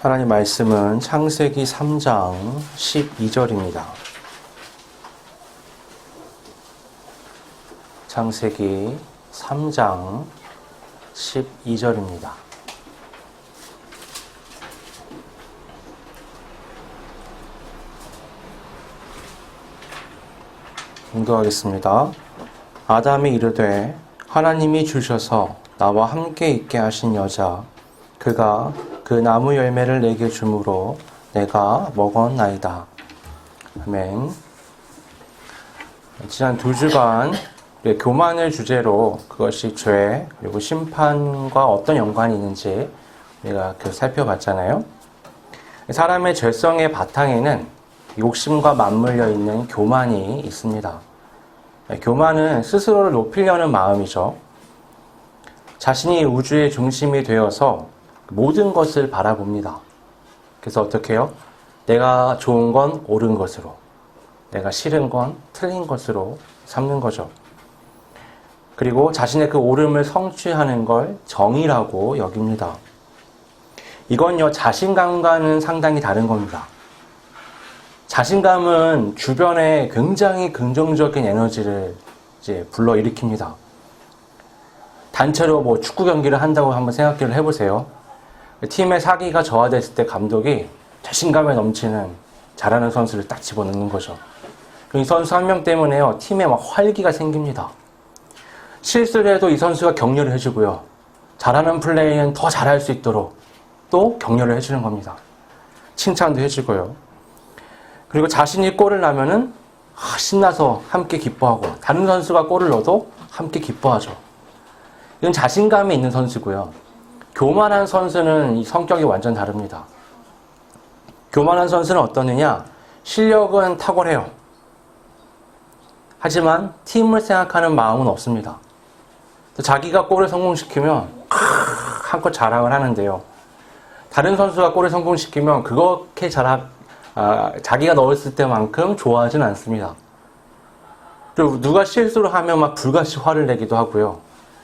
하나님 말씀은 창세기 3장 12절입니다. 창세기 3장 12절입니다. 인도하겠습니다. 아담이 이르되 하나님이 주셔서 나와 함께 있게 하신 여자 그가 그 나무 열매를 내게 주므로 내가 먹었나이다. 아멘. 지난 2주간 교만을 주제로 그것이 죄 그리고 심판과 어떤 연관이 있는지 우리가 살펴봤잖아요. 사람의 죄성의 바탕에는 욕심과 맞물려 있는 교만이 있습니다. 교만은 스스로를 높이려는 마음이죠. 자신이 우주의 중심이 되어서 모든 것을 바라봅니다. 그래서 어떻게 해요? 내가 좋은 건 옳은 것으로, 내가 싫은 건 틀린 것으로 삼는 거죠. 그리고 자신의 그 옳음을 성취하는 걸 정의라고 여깁니다. 이건요, 자신감과는 상당히 다른 겁니다. 자신감은 주변에 굉장히 긍정적인 에너지를 이제 불러일으킵니다. 단체로 축구 경기를 한다고 한번 생각을 해보세요. 팀의 사기가 저하됐을 때 감독이 자신감에 넘치는 잘하는 선수를 딱 집어넣는 거죠. 이 선수 한 명 때문에요, 팀에 막 활기가 생깁니다. 실수를 해도 이 선수가 격려를 해주고요. 잘하는 플레이는 더 잘할 수 있도록 또 격려를 해주는 겁니다. 칭찬도 해주고요. 그리고 자신이 골을 넣으면은 신나서 함께 기뻐하고 다른 선수가 골을 넣어도 함께 기뻐하죠. 이건 자신감이 있는 선수고요. 교만한 선수는 이 성격이 완전 다릅니다. 교만한 선수는 어떠느냐? 실력은 탁월해요. 하지만 팀을 생각하는 마음은 없습니다. 자기가 골을 성공시키면 한껏 자랑을 하는데요. 다른 선수가 골을 성공시키면 그렇게 자기가 넣었을 때만큼 좋아하진 않습니다. 그리고 누가 실수를 하면 막 불같이 화를 내기도 하고요.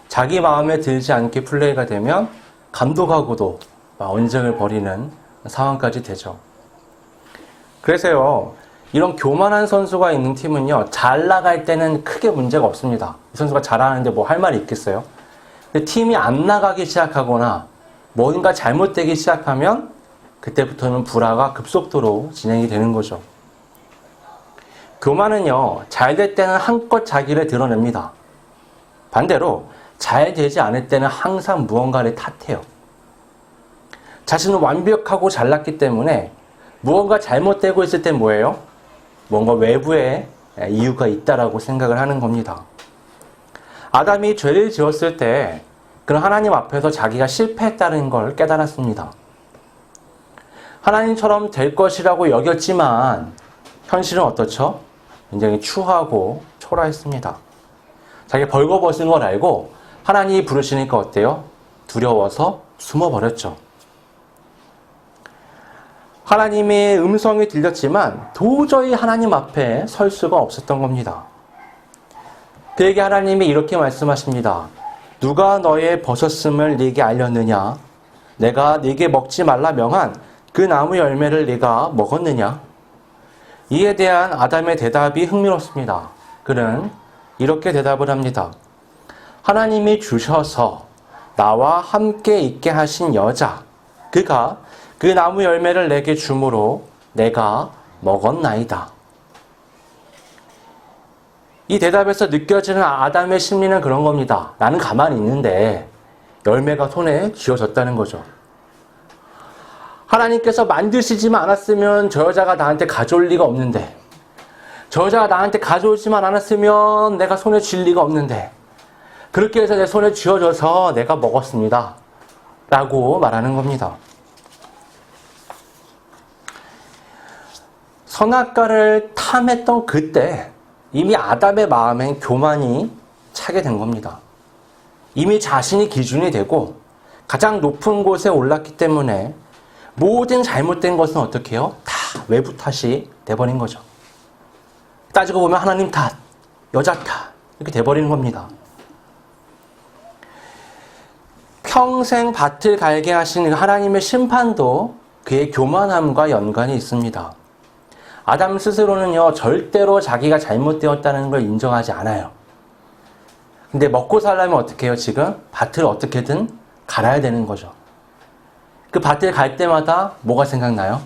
자기 마음에 들지 않게 플레이가 되면 감독하고도 언쟁을 벌이는 상황까지 되죠. 그래서요, 이런 교만한 선수가 있는 팀은요, 잘 나갈 때는 크게 문제가 없습니다. 이 선수가 잘하는데 뭐 할 말이 있겠어요? 근데 팀이 안 나가기 시작하거나 뭔가 잘못되기 시작하면 그때부터는 불화가 급속도로 진행이 되는 거죠. 교만은요, 잘 될 때는 한껏 자기를 드러냅니다. 반대로 잘 되지 않을 때는 항상 무언가를 탓해요. 자신은 완벽하고 잘났기 때문에 무언가 잘못되고 있을 땐 뭐예요? 뭔가 외부에 이유가 있다라고 생각을 하는 겁니다. 아담이 죄를 지었을 때 그는 하나님 앞에서 자기가 실패했다는 걸 깨달았습니다. 하나님처럼 될 것이라고 여겼지만 현실은 어떻죠? 굉장히 추하고 초라했습니다. 자기가 벌거벗은 걸 알고 하나님이 부르시니까 어때요? 두려워서 숨어버렸죠. 하나님의 음성이 들렸지만 도저히 하나님 앞에 설 수가 없었던 겁니다. 그에게 하나님이 이렇게 말씀하십니다. 누가 너의 벗었음을 네게 알렸느냐? 내가 네게 먹지 말라 명한 그 나무 열매를 네가 먹었느냐? 이에 대한 아담의 대답이 흥미롭습니다. 그는 이렇게 대답을 합니다. 하나님이 주셔서 나와 함께 있게 하신 여자, 그가 그 나무 열매를 내게 주므로 내가 먹었나이다. 이 대답에서 느껴지는 아담의 심리는 그런 겁니다. 나는 가만히 있는데 열매가 손에 쥐어졌다는 거죠. 하나님께서 만드시지만 않았으면 저 여자가 나한테 가져올 리가 없는데, 저 여자가 나한테 가져오지만 않았으면 내가 손에 쥘 리가 없는데, 그렇게 해서 내 손에 쥐어져서 내가 먹었습니다. 라고 말하는 겁니다. 선악과를 탐했던 그때 이미 아담의 마음엔 교만이 차게 된 겁니다. 이미 자신이 기준이 되고 가장 높은 곳에 올랐기 때문에 모든 잘못된 것은 어떻게 해요? 다 외부 탓이 돼버린 거죠. 따지고 보면 하나님 탓, 여자 탓 이렇게 돼버리는 겁니다. 평생 밭을 갈게 하신 하나님의 심판도 그의 교만함과 연관이 있습니다. 아담 스스로는요, 절대로 자기가 잘못되었다는 걸 인정하지 않아요. 근데 먹고 살려면 어떻게 해요? 지금 밭을 어떻게든 갈아야 되는 거죠. 그 밭을 갈 때마다 뭐가 생각나요?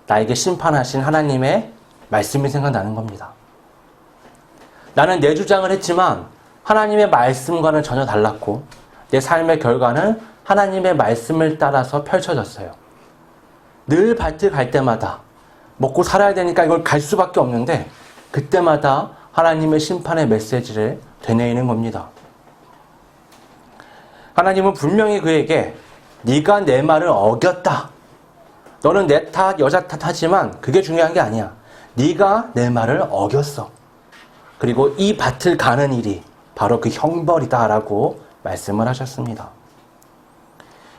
나에게 심판하신 하나님의 말씀이 생각나는 겁니다. 나는 내 주장을 했지만 하나님의 말씀과는 전혀 달랐고 내 삶의 결과는 하나님의 말씀을 따라서 펼쳐졌어요. 늘 밭을 갈 때마다 먹고 살아야 되니까 이걸 갈 수밖에 없는데 그때마다 하나님의 심판의 메시지를 되뇌이는 겁니다. 하나님은 분명히 그에게 네가 내 말을 어겼다. 너는 내 탓, 여자 탓하지만 그게 중요한 게 아니야. 네가 내 말을 어겼어. 그리고 이 밭을 가는 일이 바로 그 형벌이다 라고 말씀을 하셨습니다.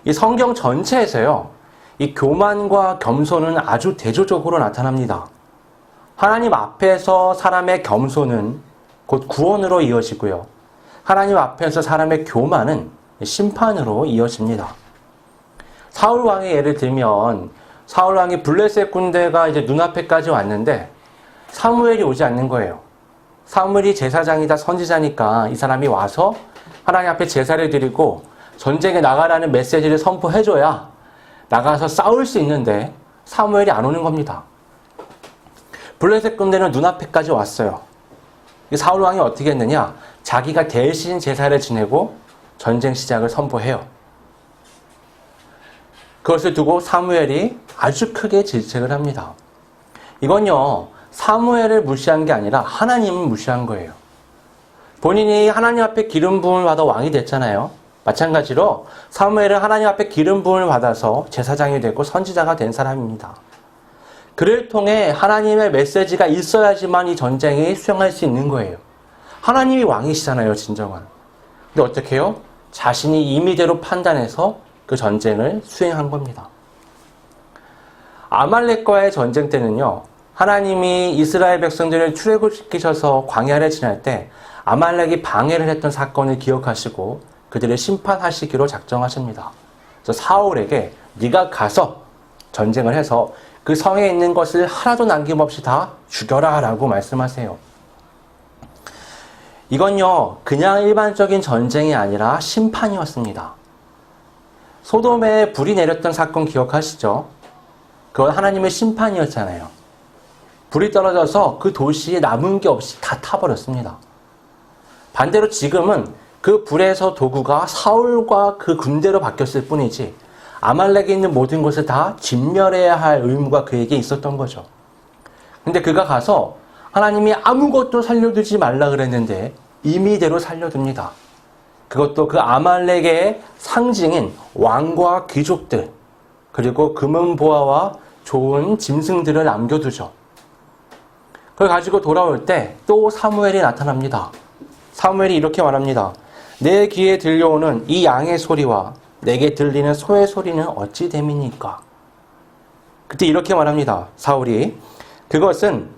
이 성경 전체에서요, 이 교만과 겸손은 아주 대조적으로 나타납니다. 하나님 앞에서 사람의 겸손은 곧 구원으로 이어지고요. 하나님 앞에서 사람의 교만은 심판으로 이어집니다. 사울 왕의 예를 들면 사울 왕이 블레셋 군대가 이제 눈앞에까지 왔는데 사무엘이 오지 않는 거예요. 사무엘이 제사장이다 선지자니까 이 사람이 와서 하나님 앞에 제사를 드리고 전쟁에 나가라는 메시지를 선포해줘야 나가서 싸울 수 있는데 사무엘이 안 오는 겁니다. 블레셋 군대는 눈앞에까지 왔어요. 사울 왕이 어떻게 했느냐? 자기가 대신 제사를 지내고 전쟁 시작을 선포해요. 그것을 두고 사무엘이 아주 크게 질책을 합니다. 이건요, 사무엘을 무시한 게 아니라 하나님을 무시한 거예요. 본인이 하나님 앞에 기름 부음을 받아 왕이 됐잖아요. 마찬가지로 사무엘은 하나님 앞에 기름 부음을 받아서 제사장이 되고 선지자가 된 사람입니다. 그를 통해 하나님의 메시지가 있어야지만 이 전쟁이 수행할 수 있는 거예요. 하나님이 왕이시잖아요, 진정한. 근데 어떻게 해요? 자신이 임의대로 판단해서 그 전쟁을 수행한 겁니다. 아말렉과의 전쟁 때는요, 하나님이 이스라엘 백성들을 출애굽시키셔서 광야를 지날 때 아말렉이 방해를 했던 사건을 기억하시고 그들을 심판하시기로 작정하십니다. 그래서 사울에게 네가 가서 전쟁을 해서 그 성에 있는 것을 하나도 남김없이 다 죽여라 라고 말씀하세요. 이건요, 그냥 일반적인 전쟁이 아니라 심판이었습니다. 소돔에 불이 내렸던 사건 기억하시죠? 그건 하나님의 심판이었잖아요. 불이 떨어져서 그 도시에 남은 게 없이 다 타버렸습니다. 반대로 지금은 그 불에서 도구가 사울과 그 군대로 바뀌었을 뿐이지 아말렉에 있는 모든 것을 다 진멸해야 할 의무가 그에게 있었던 거죠. 근데 그가 가서 하나님이 아무것도 살려두지 말라 그랬는데 임의대로 살려둡니다. 그것도 그 아말렉의 상징인 왕과 귀족들, 그리고 금은보화와 좋은 짐승들을 남겨두죠. 그걸 가지고 돌아올 때 또 사무엘이 나타납니다. 사무엘이 이렇게 말합니다. 내 귀에 들려오는 이 양의 소리와 내게 들리는 소의 소리는 어찌 됨이니까? 그때 이렇게 말합니다. 사울이 그것은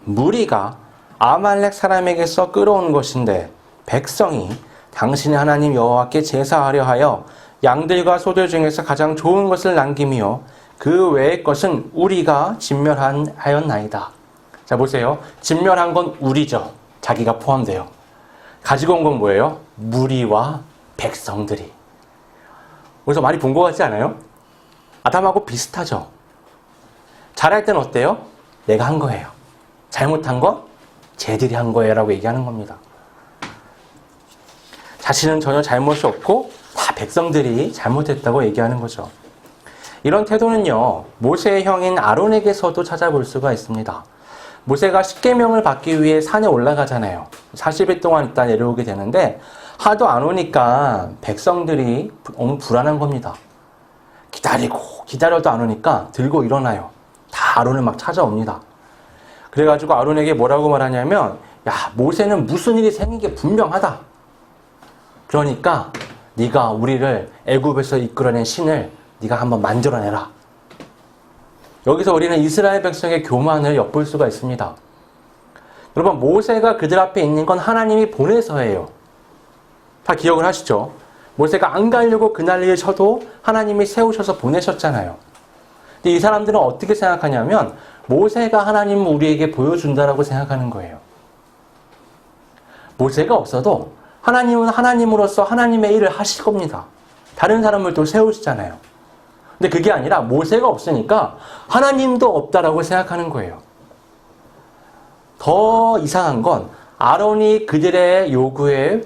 무리가 아말렉 사람에게서 끌어온 것인데 백성이 당신의 하나님 여호와께 제사하려 하여 양들과 소들 중에서 가장 좋은 것을 남기며 그 외의 것은 우리가 진멸하였나이다. 자 보세요. 진멸한 건 우리죠. 자기가 포함돼요. 가지고 온 건 뭐예요? 무리와 백성들이. 그래서 많이 본 것 같지 않아요? 아담하고 비슷하죠. 잘할 땐 어때요? 내가 한 거예요. 잘못한 건 쟤들이 한 거예요 라고 얘기하는 겁니다. 자신은 전혀 잘못이 없고 다 백성들이 잘못했다고 얘기하는 거죠. 이런 태도는요, 모세의 형인 아론에게서도 찾아볼 수가 있습니다. 모세가 십계명을 받기 위해 산에 올라가잖아요. 40일 동안 있다 내려오게 되는데 하도 안 오니까 백성들이 너무 불안한 겁니다. 기다려도 안 오니까 들고 일어나요. 다 아론을 막 찾아옵니다. 그래가지고 아론에게 뭐라고 말하냐면 야, 모세는 무슨 일이 생긴 게 분명하다. 그러니까 네가 우리를 애굽에서 이끌어낸 신을 네가 한번 만들어내라. 여기서 우리는 이스라엘 백성의 교만을 엿볼 수가 있습니다. 여러분, 모세가 그들 앞에 있는 건 하나님이 보내서예요. 다 기억을 하시죠? 모세가 안 가려고 그난리를 쳐도 하나님이 세우셔서 보내셨잖아요. 근데 이 사람들은 어떻게 생각하냐면 모세가 하나님을 우리에게 보여준다라고 생각하는 거예요. 모세가 없어도 하나님은 하나님으로서 하나님의 일을 하실 겁니다. 다른 사람을 또 세우시잖아요. 근데 그게 아니라 모세가 없으니까 하나님도 없다라고 생각하는 거예요. 더 이상한 건 아론이 그들의 요구에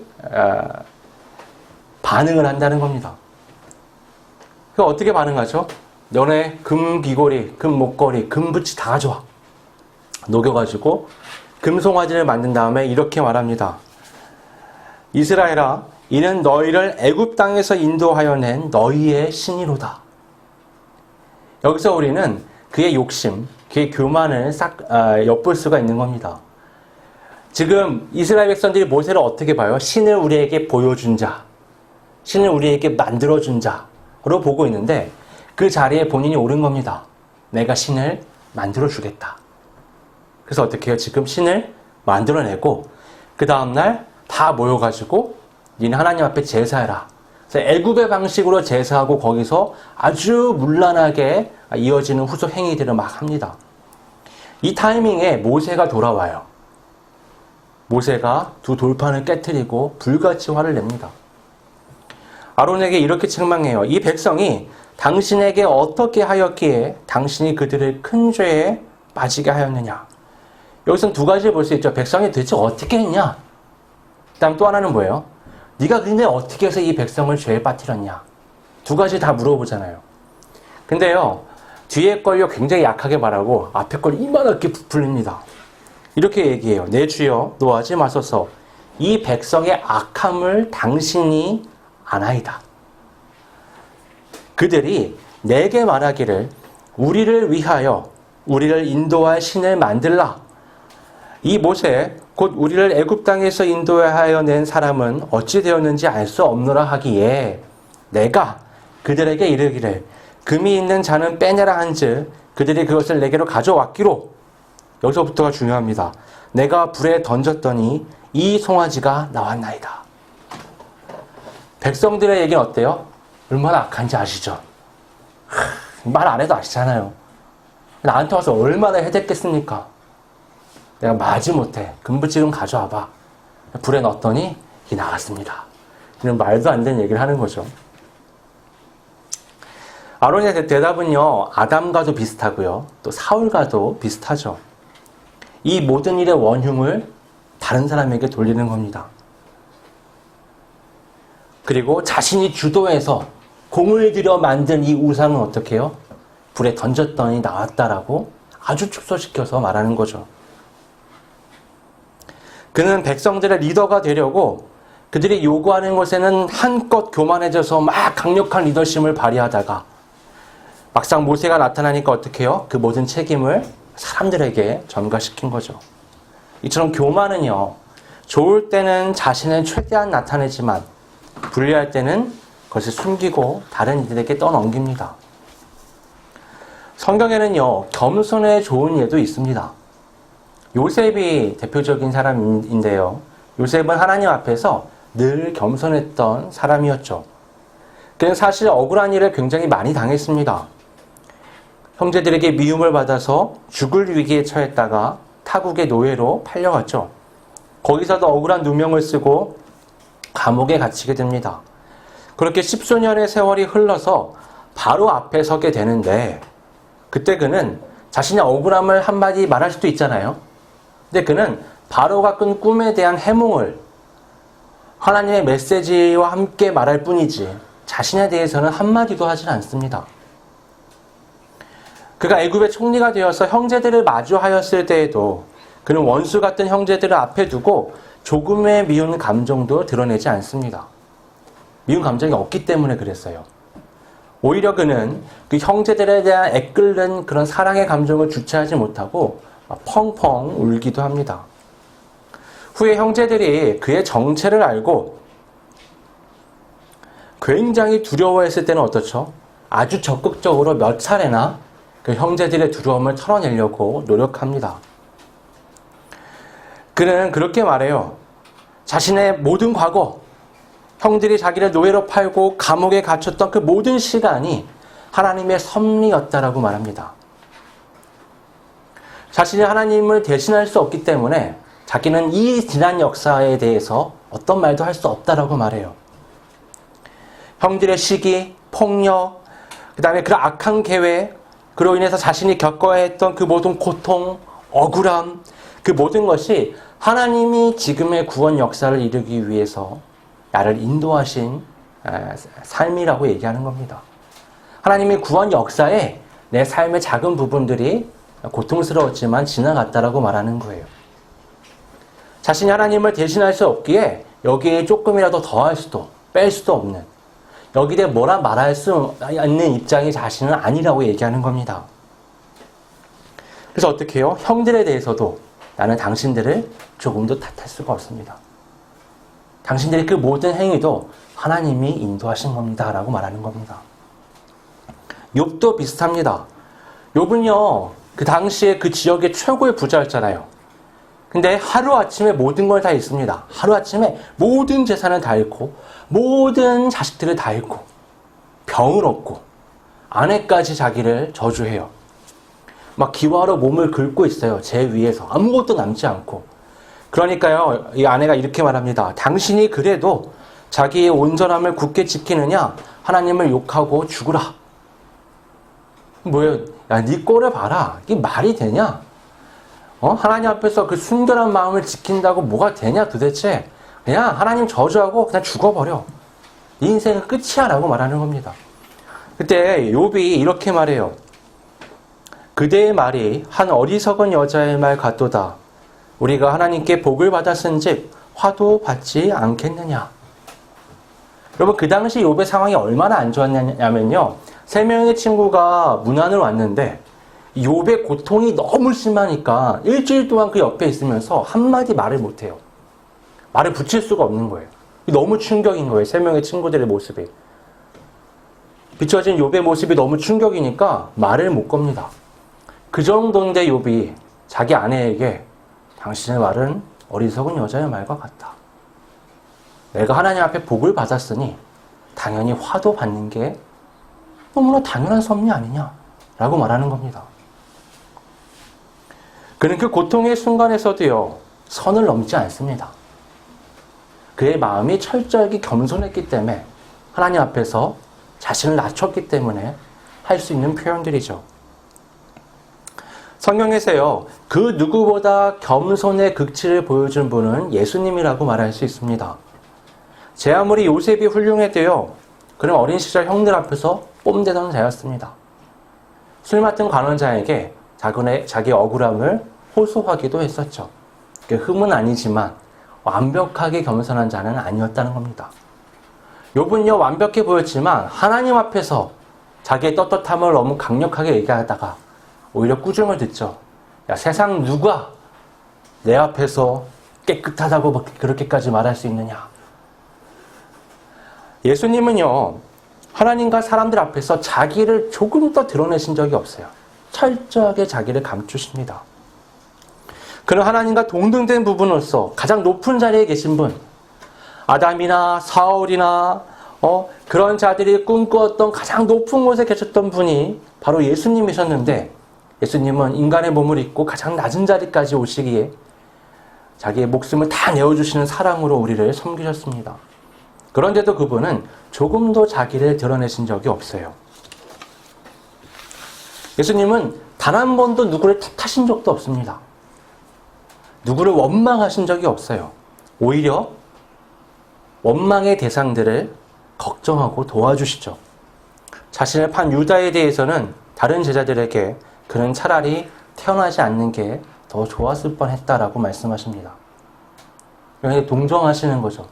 반응을 한다는 겁니다. 그러니까 어떻게 반응하죠? 너네 금 귀걸이, 금 목걸이, 금 부치 다 가져와. 녹여가지고 금송아지를 만든 다음에 이렇게 말합니다. 이스라엘아, 이는 너희를 애굽 땅에서 인도하여 낸 너희의 신이로다. 여기서 우리는 그의 욕심, 그의 교만을 엿볼 수가 있는 겁니다. 지금 이스라엘 백성들이 모세를 어떻게 봐요? 신을 우리에게 보여준 자, 신을 우리에게 만들어준 자로 보고 있는데 그 자리에 본인이 오른 겁니다. 내가 신을 만들어주겠다. 그래서 어떻게 해요? 지금 신을 만들어내고 그 다음날 다 모여가지고 니네 하나님 앞에 제사해라. 그래서 애굽의 방식으로 제사하고 거기서 아주 문란하게 이어지는 후속 행위들을 막 합니다. 이 타이밍에 모세가 돌아와요. 모세가 두 돌판을 깨트리고 불같이 화를 냅니다. 아론에게 이렇게 책망해요. 이 백성이 당신에게 어떻게 하였기에 당신이 그들을 큰 죄에 빠지게 하였느냐. 여기서는 두 가지를 볼 수 있죠. 백성이 도대체 어떻게 했냐. 그 다음 또 하나는 뭐예요? 네가 근데 어떻게 해서 이 백성을 죄에 빠뜨렸냐. 두 가지 다 물어보잖아요. 근데요, 뒤에 걸요 굉장히 약하게 말하고 앞에 걸 이만하게 부풀립니다. 이렇게 얘기해요. 내 주여 노하지 마소서. 이 백성의 악함을 당신이 아나이다. 그들이 내게 말하기를 우리를 위하여 우리를 인도할 신을 만들라. 이 모세 곧 우리를 애굽 땅에서 인도하여 낸 사람은 어찌 되었는지 알 수 없노라 하기에 내가 그들에게 이르기를 금이 있는 자는 빼내라 한즉 그들이 그것을 내게로 가져왔기로. 여기서부터가 중요합니다. 내가 불에 던졌더니 이 송아지가 나왔나이다. 백성들의 얘기는 어때요? 얼마나 악한지 아시죠? 말 안 해도 아시잖아요. 나한테 와서 얼마나 해댔겠습니까? 내가 마지못해 금붙이 좀 가져와봐. 불에 넣었더니 이 나갔습니다. 이런 말도 안 되는 얘기를 하는 거죠. 아론의 대답은요, 아담과도 비슷하고요, 또 사울과도 비슷하죠. 이 모든 일의 원흉을 다른 사람에게 돌리는 겁니다. 그리고 자신이 주도해서 공을 들여 만든 이 우상은 어떻게 해요? 불에 던졌더니 나왔다라고 아주 축소시켜서 말하는 거죠. 그는 백성들의 리더가 되려고 그들이 요구하는 것에는 한껏 교만해져서 막 강력한 리더십을 발휘하다가 막상 모세가 나타나니까 어떻게 해요? 그 모든 책임을 사람들에게 전가시킨 거죠. 이처럼 교만은요, 좋을 때는 자신을 최대한 나타내지만 불리할 때는 그것을 숨기고 다른 이들에게 떠넘깁니다. 성경에는요, 겸손에 좋은 예도 있습니다. 요셉이 대표적인 사람인데요. 요셉은 하나님 앞에서 늘 겸손했던 사람이었죠. 그는 사실 억울한 일을 굉장히 많이 당했습니다. 형제들에게 미움을 받아서 죽을 위기에 처했다가 타국의 노예로 팔려갔죠. 거기서도 억울한 누명을 쓰고 감옥에 갇히게 됩니다. 그렇게 십수년의 세월이 흘러서 바로 앞에 서게 되는데 그때 그는 자신의 억울함을 한마디 말할 수도 있잖아요. 근데 그는 바로가 꾼 꿈에 대한 해몽을 하나님의 메시지와 함께 말할 뿐이지 자신에 대해서는 한마디도 하진 않습니다. 그가 애굽의 총리가 되어서 형제들을 마주하였을 때에도 그는 원수 같은 형제들을 앞에 두고 조금의 미운 감정도 드러내지 않습니다. 미운 감정이 없기 때문에 그랬어요. 오히려 그는 그 형제들에 대한 애끓는 그런 사랑의 감정을 주체하지 못하고 펑펑 울기도 합니다. 후에 형제들이 그의 정체를 알고 굉장히 두려워했을 때는 어떻죠? 아주 적극적으로 몇 차례나 그 형제들의 두려움을 털어내려고 노력합니다. 그는 그렇게 말해요. 자신의 모든 과거, 형들이 자기를 노예로 팔고 감옥에 갇혔던 그 모든 시간이 하나님의 섭리였다라고 말합니다. 자신이 하나님을 대신할 수 없기 때문에 자기는 이 지난 역사에 대해서 어떤 말도 할 수 없다라고 말해요. 형들의 시기, 폭력, 그 다음에 그 악한 계획, 그로 인해서 자신이 겪어야 했던 그 모든 고통, 억울함, 그 모든 것이 하나님이 지금의 구원 역사를 이루기 위해서 나를 인도하신 삶이라고 얘기하는 겁니다. 하나님의 구원 역사에 내 삶의 작은 부분들이 고통스러웠지만 지나갔다라고 말하는 거예요. 자신이 하나님을 대신할 수 없기에 여기에 조금이라도 더할 수도 뺄 수도 없는, 여기에 대해 뭐라 말할 수 있는 입장이 자신은 아니라고 얘기하는 겁니다. 그래서 어떻게 해요? 형들에 대해서도 나는 당신들을 조금도 탓할 수가 없습니다. 당신들의 그 모든 행위도 하나님이 인도하신 겁니다 라고 말하는 겁니다. 욥도 비슷합니다. 욥은요, 그 당시에 그 지역의 최고의 부자였잖아요. 근데 하루아침에 모든 걸 다 잃습니다. 하루아침에 모든 재산을 다 잃고, 모든 자식들을 다 잃고, 병을 얻고, 아내까지 자기를 저주해요. 막 기와로 몸을 긁고 있어요. 제 위에서. 아무것도 남지 않고. 그러니까요, 이 아내가 이렇게 말합니다. 당신이 그래도 자기의 온전함을 굳게 지키느냐? 하나님을 욕하고 죽으라. 뭐예요? 야, 네 꼴을 봐라. 이게 말이 되냐? 하나님 앞에서 그 순결한 마음을 지킨다고 뭐가 되냐 도대체. 그냥 하나님 저주하고 그냥 죽어버려. 네 인생은 끝이야 라고 말하는 겁니다. 그때 욥이 이렇게 말해요. 그대의 말이 한 어리석은 여자의 말 같도다. 우리가 하나님께 복을 받았은즉 화도 받지 않겠느냐. 여러분, 그 당시 욥의 상황이 얼마나 안 좋았냐면요, 3명의 친구가 문안을 왔는데 욥의 고통이 너무 심하니까 일주일 동안 그 옆에 있으면서 한마디 말을 못해요. 말을 붙일 수가 없는 거예요. 너무 충격인 거예요. 3명의 친구들의 모습이. 비춰진 욥의 모습이 너무 충격이니까 말을 못 겁니다. 그 정도인데 욥이 자기 아내에게 당신의 말은 어리석은 여자의 말과 같다. 내가 하나님 앞에 복을 받았으니 당연히 화도 받는 게 너무나 당연한 섭리 아니냐 라고 말하는 겁니다. 그는 그 고통의 순간에서도요, 선을 넘지 않습니다. 그의 마음이 철저하게 겸손했기 때문에, 하나님 앞에서 자신을 낮췄기 때문에 할 수 있는 표현들이죠. 성경에서요, 그 누구보다 겸손의 극치를 보여준 분은 예수님이라고 말할 수 있습니다. 제 아무리 요셉이 훌륭해도요, 그는 어린 시절 형들 앞에서 뽐대던 자였습니다. 술 맡은 관원자에게 자기 억울함을 호소하기도 했었죠. 흠은 아니지만 완벽하게 겸손한 자는 아니었다는 겁니다. 욥은요, 완벽해 보였지만 하나님 앞에서 자기의 떳떳함을 너무 강력하게 얘기하다가 오히려 꾸중을 듣죠. 야, 세상 누가 내 앞에서 깨끗하다고 그렇게까지 말할 수 있느냐. 예수님은요, 하나님과 사람들 앞에서 자기를 조금 더 드러내신 적이 없어요. 철저하게 자기를 감추십니다. 그는 하나님과 동등된 부분으로서 가장 높은 자리에 계신 분, 아담이나 사울이나 그런 자들이 꿈꾸었던 가장 높은 곳에 계셨던 분이 바로 예수님이셨는데, 예수님은 인간의 몸을 입고 가장 낮은 자리까지 오시기에 자기의 목숨을 다 내어주시는 사랑으로 우리를 섬기셨습니다. 그런데도 그분은 조금도 자기를 드러내신 적이 없어요. 예수님은 단 한 번도 누구를 탓하신 적도 없습니다. 누구를 원망하신 적이 없어요. 오히려 원망의 대상들을 걱정하고 도와주시죠. 자신을 판 유다에 대해서는 다른 제자들에게 그는 차라리 태어나지 않는 게 더 좋았을 뻔했다라고 말씀하십니다. 동정하시는 거죠.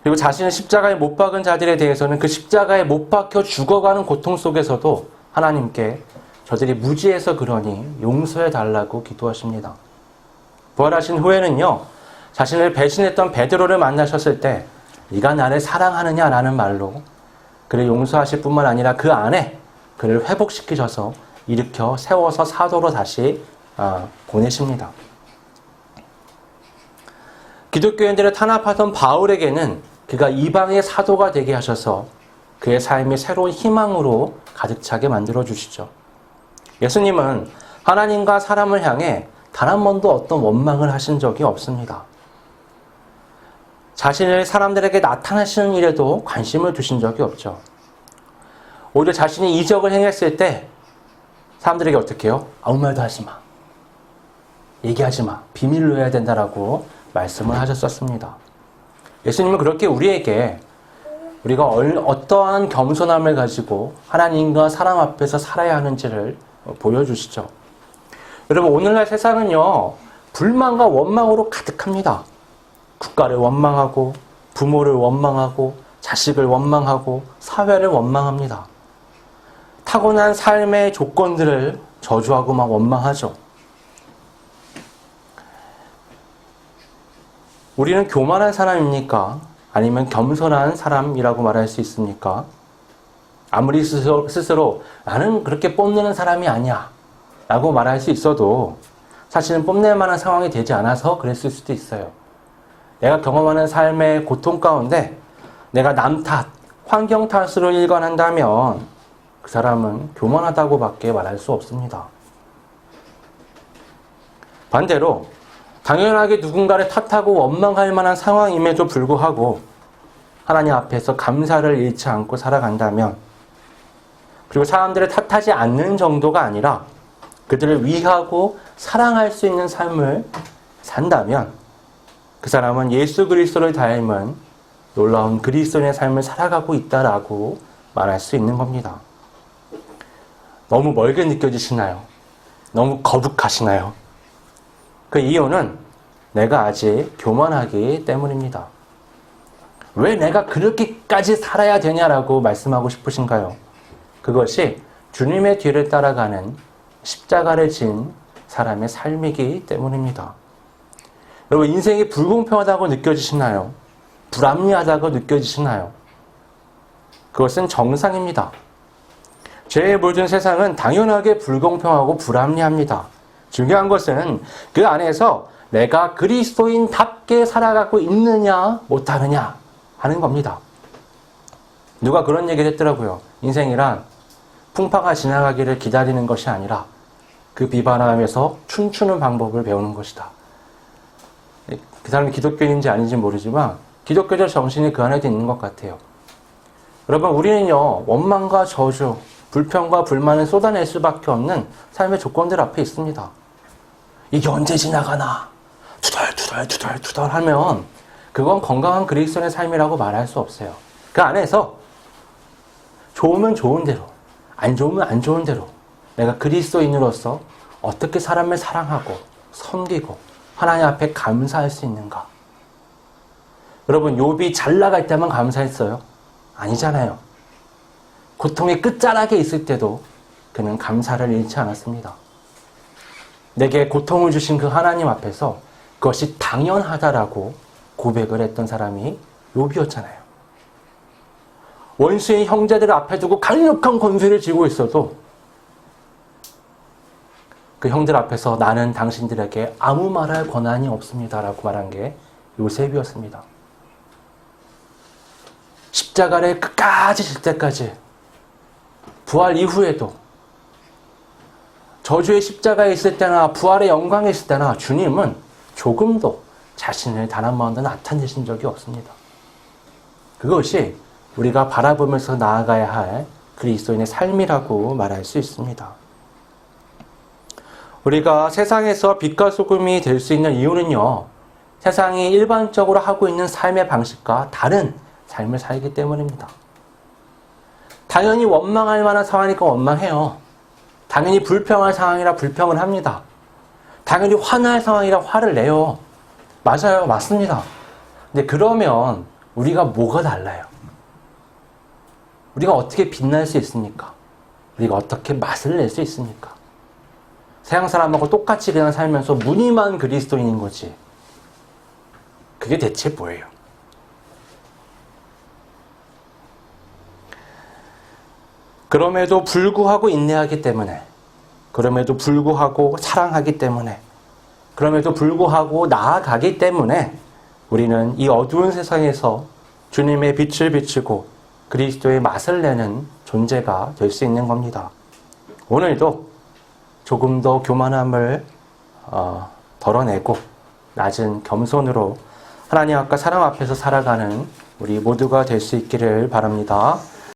그리고 자신을 십자가에 못 박은 자들에 대해서는 그 십자가에 못 박혀 죽어가는 고통 속에서도 하나님께 저들이 무지해서 그러니 용서해 달라고 기도하십니다. 부활하신 후에는요, 자신을 배신했던 베드로를 만나셨을 때 네가 나를 사랑하느냐라는 말로 그를 용서하실 뿐만 아니라 그 안에 그를 회복시키셔서 일으켜 세워서 사도로 다시 보내십니다. 기독교인들을 탄압하던 바울에게는 그가 이방의 사도가 되게 하셔서 그의 삶이 새로운 희망으로 가득 차게 만들어 주시죠. 예수님은 하나님과 사람을 향해 단 한 번도 어떤 원망을 하신 적이 없습니다. 자신을 사람들에게 나타내시는 일에도 관심을 두신 적이 없죠. 오히려 자신이 이적을 행했을 때 사람들에게 어떻게 해요? 아무 말도 하지 마. 얘기하지 마. 비밀로 해야 된다라고 말씀을 하셨었습니다. 예수님은 그렇게 우리에게 우리가 어떠한 겸손함을 가지고 하나님과 사람 앞에서 살아야 하는지를 보여주시죠. 여러분, 오늘날 세상은요, 불만과 원망으로 가득합니다. 국가를 원망하고, 부모를 원망하고, 자식을 원망하고, 사회를 원망합니다. 타고난 삶의 조건들을 저주하고 막 원망하죠. 우리는 교만한 사람입니까? 아니면 겸손한 사람이라고 말할 수 있습니까? 아무리 스스로 나는 그렇게 뽐내는 사람이 아니야 라고 말할 수 있어도 사실은 뽐낼 만한 상황이 되지 않아서 그랬을 수도 있어요. 내가 경험하는 삶의 고통 가운데 내가 남 탓, 환경 탓으로 일관한다면 그 사람은 교만하다고 밖에 말할 수 없습니다. 반대로 당연하게 누군가를 탓하고 원망할 만한 상황임에도 불구하고 하나님 앞에서 감사를 잃지 않고 살아간다면, 그리고 사람들을 탓하지 않는 정도가 아니라 그들을 위하고 사랑할 수 있는 삶을 산다면 그 사람은 예수 그리스도를 닮은 놀라운 그리스도인의 삶을 살아가고 있다라고 말할 수 있는 겁니다. 너무 멀게 느껴지시나요? 너무 거북하시나요? 그 이유는 내가 아직 교만하기 때문입니다. 왜 내가 그렇게까지 살아야 되냐라고 말씀하고 싶으신가요? 그것이 주님의 뒤를 따라가는 십자가를 진 사람의 삶이기 때문입니다. 여러분, 인생이 불공평하다고 느껴지시나요? 불합리하다고 느껴지시나요? 그것은 정상입니다. 죄에 물든 세상은 당연하게 불공평하고 불합리합니다. 중요한 것은 그 안에서 내가 그리스도인답게 살아가고 있느냐 못하느냐 하는 겁니다. 누가 그런 얘기를 했더라고요. 인생이란 풍파가 지나가기를 기다리는 것이 아니라 그 비바람에서 춤추는 방법을 배우는 것이다. 그 사람이 기독교인인지 아닌지 모르지만 기독교적 정신이 그 안에도 있는 것 같아요. 여러분, 우리는요, 원망과 저주, 불평과 불만을 쏟아낼 수밖에 없는 삶의 조건들 앞에 있습니다. 이게 언제 지나가나 투덜투덜 하면 그건 건강한 그리스도인의 삶이라고 말할 수 없어요. 그 안에서 좋으면 좋은 대로, 안 좋으면 안 좋은 대로 내가 그리스도인으로서 어떻게 사람을 사랑하고 섬기고 하나님 앞에 감사할 수 있는가? 여러분, 욥이 잘 나갈 때만 감사했어요? 아니잖아요. 고통의 끝자락에 있을 때도 그는 감사를 잃지 않았습니다. 내게 고통을 주신 그 하나님 앞에서 그것이 당연하다라고 고백을 했던 사람이 욥이었잖아요. 원수인 형제들을 앞에 두고 강력한 권세를 쥐고 있어도 그 형들 앞에서 나는 당신들에게 아무 말할 권한이 없습니다라고 말한 게 요셉이었습니다. 십자가를 끝까지 질 때까지, 부활 이후에도 저주의 십자가에 있을 때나 부활의 영광에 있을 때나 주님은 조금도 자신을 단 한 번도 나타내신 적이 없습니다. 그것이 우리가 바라보면서 나아가야 할 그리스도인의 삶이라고 말할 수 있습니다. 우리가 세상에서 빛과 소금이 될 수 있는 이유는요, 세상이 일반적으로 하고 있는 삶의 방식과 다른 삶을 살기 때문입니다. 당연히 원망할 만한 상황이니까 원망해요. 당연히 불평할 상황이라 불평을 합니다. 당연히 화날 상황이라 화를 내요. 맞아요. 맞습니다. 근데 그러면 우리가 뭐가 달라요? 우리가 어떻게 빛날 수 있습니까? 우리가 어떻게 맛을 낼 수 있습니까? 세상 사람하고 똑같이 그냥 살면서 무늬만 그리스도인인 거지. 그게 대체 뭐예요? 그럼에도 불구하고 인내하기 때문에, 그럼에도 불구하고 사랑하기 때문에, 그럼에도 불구하고 나아가기 때문에 우리는 이 어두운 세상에서 주님의 빛을 비추고 그리스도의 맛을 내는 존재가 될 수 있는 겁니다. 오늘도 조금 더 교만함을 덜어내고 낮은 겸손으로 하나님 앞과 사람 앞에서 살아가는 우리 모두가 될 수 있기를 바랍니다.